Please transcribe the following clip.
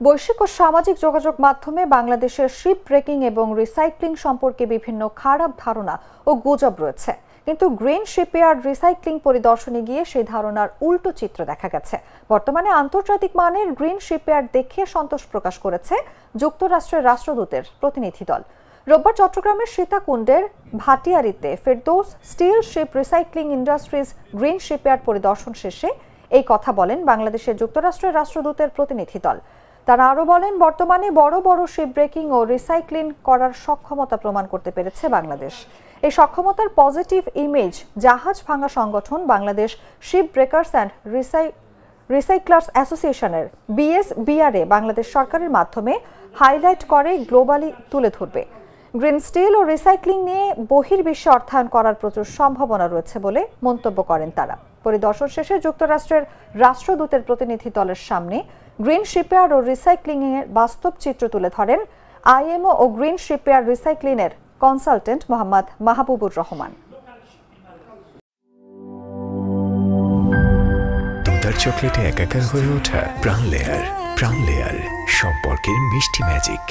বৈশ্বিক ও সামাজিক যোগাযোগ মাধ্যমে বাংলাদেশের শিপ ব্রেকিং এবং রিসাইক্লিং সম্পর্কে বিভিন্ন খারাপ ধারণা ও গুজব রয়েছে, কিন্তু গ্রিন শিপইয়ার্ড রিসাইক্লিং পরিদর্শনে গিয়ে সেই ধারণার উল্টো চিত্র দেখা গেছে। বর্তমানে আন্তর্জাতিক মানের গ্রিন শিপইয়ার্ড দেখে সন্তোষ প্রকাশ করেছে যুক্তরাষ্ট্রের রাষ্ট্রদূতের প্রতিনিধি দল। রোববার চট্টগ্রামের সীতাকুণ্ডের ভাটিয়ারীতে Ferdous steel ship recycling industries green shipyard পরিদর্শন শেষে এই কথা বলেন বাংলাদেশের যুক্তরাষ্ট্রের রাষ্ট্রদূতের প্রতিনিধি দল। তারা আরও বলেন, বর্তমানে বড় বড় শিপ ব্রেকিং ও রিসাইক্লিং করার সক্ষমতা প্রমাণ করতে পেরেছে বাংলাদেশ। এই সক্ষমতার পজিটিভ ইমেজ জাহাজ ভাঙা সংগঠন বাংলাদেশ শিপ ব্রেকার্স অ্যান্ড রিসাইক্লার্স অ্যাসোসিয়েশনের BSBR-এ বাংলাদেশ সরকারের মাধ্যমে হাইলাইট করে গ্লোবালি তুলে ধরবে। গ্রিন স্টিল ও রিসাইক্লিং নিয়ে বহির্বিশ্বে অর্থায়ন করার প্রচুর সম্ভাবনা রয়েছে বলে মন্তব্য করেন তারা। পরিদর্শন শেষে যুক্তরাষ্ট্রের রাষ্ট্রদূতের প্রতিনিধি দলের সামনে গ্রিন শিপইয়ার্ড ও রিসাইক্লিং এর বাস্তব চিত্র তুলে ধরেন IMO ও গ্রিন শিপইয়ার্ড রিসাইক্লিং এর কনসালটেন্ট মোহাম্মদ মাহবুবুর রহমান। দুধার চকলেটে একাকার হয়ে ওঠা প্রাণ লেয়ার সম্পর্কের মিষ্টি ম্যাজিক।